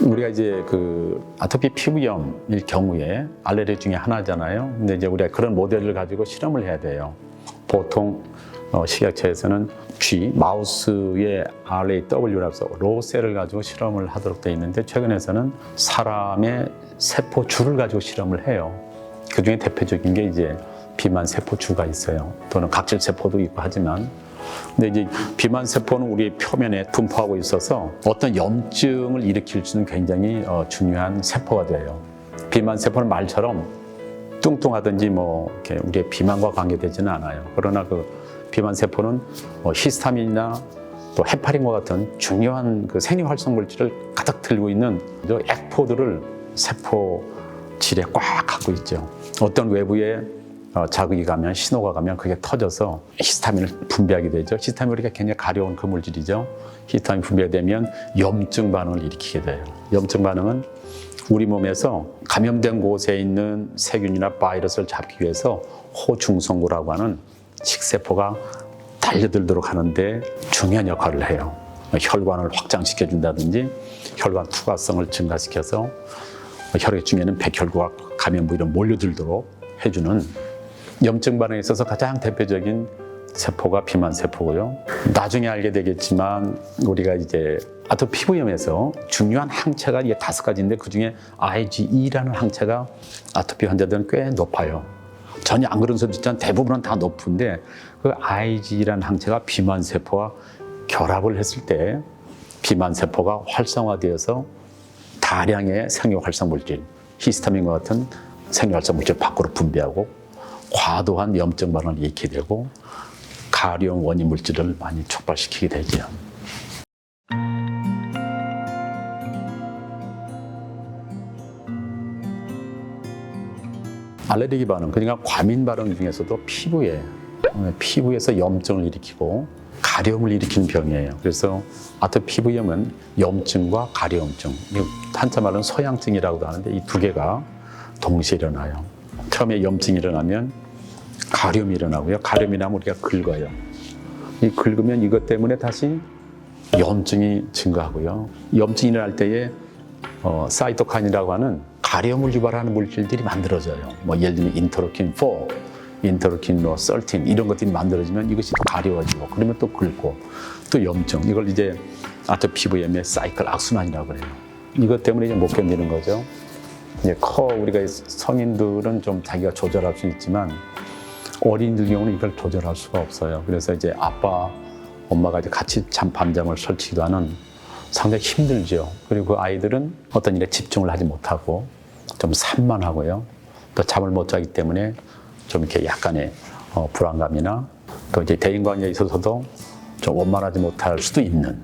우리가 이제 그 아토피 피부염일 경우에 알레르기 중에 하나잖아요. 근데 이제 우리가 그런 모델을 가지고 실험을 해야 돼요. 보통 식약처에서는 마우스의 RAW라서 로셀을 가지고 실험을 하도록 되어 있는데, 최근에서는 사람의 세포줄을 가지고 실험을 해요. 그 중에 대표적인 게 이제 비만 세포주가 있어요. 또는 각질 세포도 있고 하지만, 근데 이제 비만 세포는 우리 표면에 분포하고 있어서 어떤 염증을 일으킬 수는 굉장히 중요한 세포가 돼요. 비만 세포는 말처럼 뚱뚱하든지 뭐 이렇게 우리의 비만과 관계되지는 않아요. 그러나 그 비만 세포는 히스타민이나 또 헤파린과 같은 중요한 그 생리활성 물질을 가득 들고 있는 액포들을 세포질에 꽉 갖고 있죠. 어떤 외부에 자극이 가면, 신호가 가면 그게 터져서 히스타민을 분비하게 되죠. 히스타민이 우리가 굉장히 가려운 그 물질이죠. 히스타민 분비가 되면 염증 반응을 일으키게 돼요. 염증 반응은 우리 몸에서 감염된 곳에 있는 세균이나 바이러스를 잡기 위해서 호중성구라고 하는 식세포가 달려들도록 하는데 중요한 역할을 해요. 혈관을 확장시켜준다든지 혈관 투과성을 증가시켜서 혈액 중에는 백혈구와 감염부 이런 몰려들도록 해주는 염증 반응에 있어서 가장 대표적인 세포가 비만 세포고요. 나중에 알게 되겠지만 우리가 이제 아토피 피부염에서 중요한 항체가 이게 5가지인데 그중에 IgE라는 항체가 아토피 환자들은 꽤 높아요. 전혀 안 그런 사람도 있지만 대부분은 다 높은데, 그 IgE라는 항체가 비만 세포와 결합을 했을 때 비만 세포가 활성화되어서 다량의 생리활성 물질, 히스타민과 같은 생리활성 물질 밖으로 분비하고 과도한 염증 반응을 일으키게 되고 가려운 원인 물질을 많이 촉발시키게 되죠. 알레르기 반응, 그러니까 과민 반응 중에서도 피부에서 염증을 일으키고 가려움을 일으키는 병이에요. 그래서 아토피 피부염은 염증과 가려움증, 한자 말은 소양증이라고도 하는데 이 두 개가 동시에 일어나요. 처음에 염증이 일어나면 가려움이 일어나고요. 가려움이 나면 우리가 긁어요. 이 긁으면 이것 때문에 다시 염증이 증가하고요. 염증이 일어날 때에 사이토카인이라고 하는 가려움을 유발하는 물질들이 만들어져요. 뭐 예를 들면 인터루킨 4, 인터루킨 13 이런 것들이 만들어지면 이것이 가려워지고, 그러면 또 긁고 또 염증, 이걸 이제 아토피 피부염의 사이클 악순환이라고 그래요. 이것 때문에 이제 못 견디는 거죠. 이제 우리가 성인들은 좀 자기가 조절할 수 있지만 어린이들 경우는 이걸 조절할 수가 없어요. 그래서 이제 아빠, 엄마가 이제 같이 밤잠을 설치기도 상당히 힘들죠. 그리고 그 아이들은 어떤 일에 집중을 하지 못하고 좀 산만하고요. 또 잠을 못 자기 때문에 좀 이렇게 약간의 불안감이나 또 이제 대인관계에 있어서도 좀 원만하지 못할 수도 있는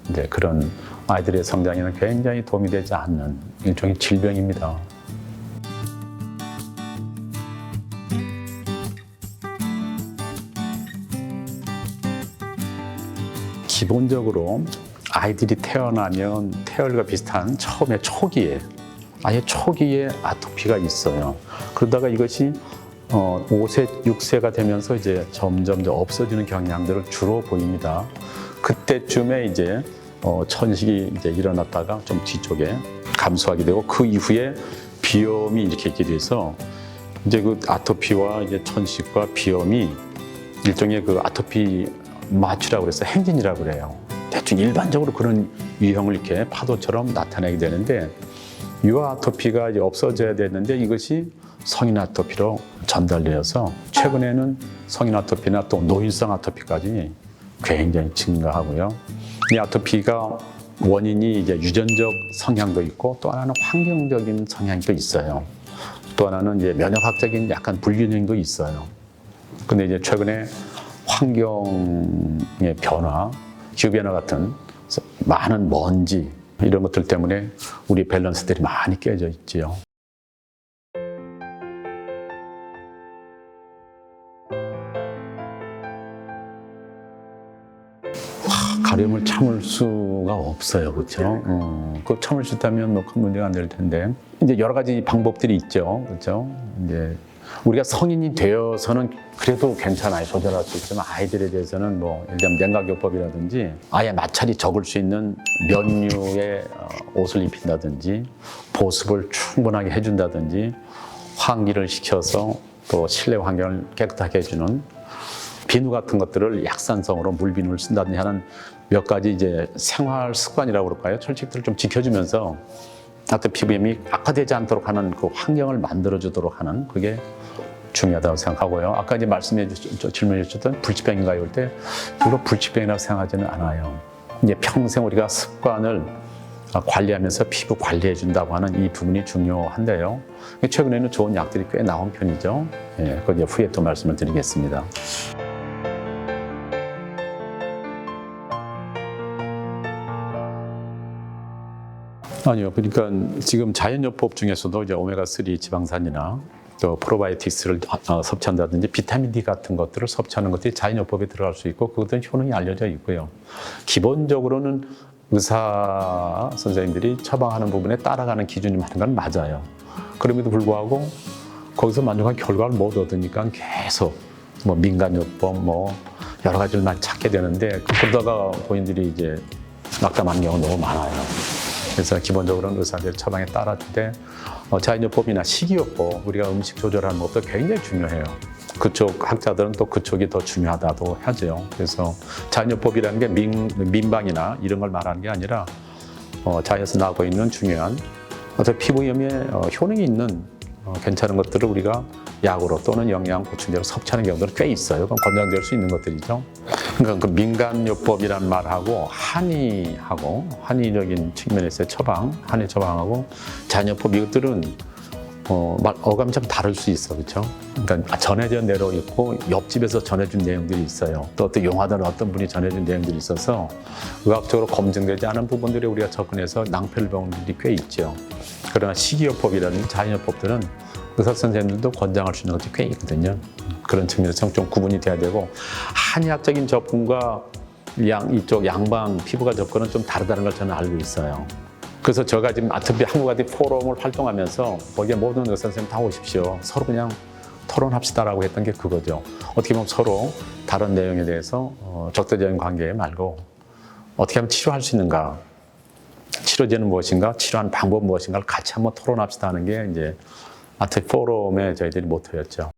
이제 그런 아이들의 성장에는 굉장히 도움이 되지 않는 일종의 질병입니다. 기본적으로 아이들이 태어나면 태열과 비슷한 처음에 초기에 아토피가 있어요. 그러다가 이것이 5세, 6세가 되면서 이제 점점 없어지는 경향들을 주로 보입니다. 그때쯤에 이제 천식이 이제 일어났다가 좀 뒤쪽에 감소하게 되고, 그 이후에 비염이 이렇게 있게 돼서 이제 그 아토피와 이제 천식과 비염이 일종의 그 아토피 마취라고 그래서 행진이라고 그래요. 대충 일반적으로 그런 유형을 이렇게 파도처럼 나타내게 되는데, 유아 아토피가 이제 없어져야 되는데 이것이 성인 아토피로 전달되어서 최근에는 성인 아토피나 또 노인성 아토피까지 굉장히 증가하고요. 이 아토피가 원인이 이제 유전적 성향도 있고 또 하나는 환경적인 성향이 또 있어요. 또 하나는 이제 면역학적인 약간 불균형도 있어요. 근데 이제 최근에 환경의 변화, 기후변화 같은 많은 먼지 이런 것들 때문에 우리 밸런스들이 많이 깨져 있지요. 가려움을 참을 수가 없어요, 그렇죠? 그 참을 수 있다면 뭐 큰 문제가 안 될 텐데, 이제 여러 가지 방법들이 있죠, 그렇죠? 이제 우리가 성인이 되어서는 그래도 괜찮아요. 조절할 수 있지만 아이들에 대해서는 뭐 예를 들면 냉각요법이라든지 아예 마찰이 적을 수 있는 면류의 옷을 입힌다든지 보습을 충분하게 해준다든지 환기를 시켜서 또 실내 환경을 깨끗하게 해주는 비누 같은 것들을 약산성으로 물비누를 쓴다든지 하는 몇 가지 이제 생활 습관이라고 그럴까요? 철칙들을 좀 지켜주면서 아토피 피부염이 악화되지 않도록 하는 그 환경을 만들어주도록 하는 그게 중요하다고 생각하고요. 아까 이제 질문해 주셨던 불치병인가요? 할 때 이거 불치병이라고 생각하지는 않아요. 이제 평생 우리가 습관을 관리하면서 피부 관리해 준다고 하는 이 부분이 중요한데요. 최근에는 좋은 약들이 꽤 나온 편이죠. 예, 그건 이제 후에 또 말씀을 드리겠습니다. 아니요. 그러니까 지금 자연요법 중에서도 이제 오메가3 지방산이나 또 프로바이오틱스를 섭취한다든지 비타민 D 같은 것들을 섭취하는 것들이 자연요법에 들어갈 수 있고 그것들은 효능이 알려져 있고요. 기본적으로는 의사 선생님들이 처방하는 부분에 따라가는 기준이 많은 건 맞아요. 그럼에도 불구하고 거기서 만족한 결과를 못 얻으니까 계속 뭐 민간요법 뭐 여러 가지를 많이 찾게 되는데 그러다가 본인들이 이제 낙담하는 경우가 너무 많아요. 그래서 기본적으로는 의사들 처방에 따라주되 자연요법이나 식이요법 우리가 음식 조절하는 것도 굉장히 중요해요. 그쪽 학자들은 또 그쪽이 더 중요하다고 하죠. 그래서 자연요법이라는 게 민방이나 이런 걸 말하는 게 아니라 자연에서 나오고 있는 중요한 어떤 피부염에 효능이 있는 괜찮은 것들을 우리가 약으로 또는 영양 보충제로 섭취하는 경우들은 꽤 있어요. 그럼 권장될 수 있는 것들이죠. 그러니까 그 민간요법이라는 말하고 한의적인 측면에서의 한의 처방하고 자연요법 이것들은 어감이 좀 다를 수 있어, 그렇죠? 그러니까 전해져 내려 있고 옆집에서 전해준 내용들이 있어요. 또 용하다는 어떤 분이 전해준 내용들이 있어서 의학적으로 검증되지 않은 부분들에 우리가 접근해서 낭패를 본 분들이 꽤 있죠. 그러나 식이요법이라는 자연요법들은 의사 선생님들도 권장할 수 있는 것들이 꽤 있거든요. 그런 측면에서 좀 구분이 돼야 되고 한의학적인 접근과 이쪽 양방 피부과 접근은 좀 다르다는 걸 저는 알고 있어요. 그래서 제가 지금 아토피 한국아토피 포럼을 활동하면서 거기에 모든 의사 선생님 다 오십시오. 서로 그냥 토론합시다라고 했던 게 그거죠. 어떻게 보면 서로 다른 내용에 대해서 적대적인 관계 말고 어떻게 하면 치료할 수 있는가, 치료제는 무엇인가, 치료하는 방법은 무엇인가를 같이 한번 토론합시다 하는 게 이제 아토피 포럼의 저희들이 모토였죠.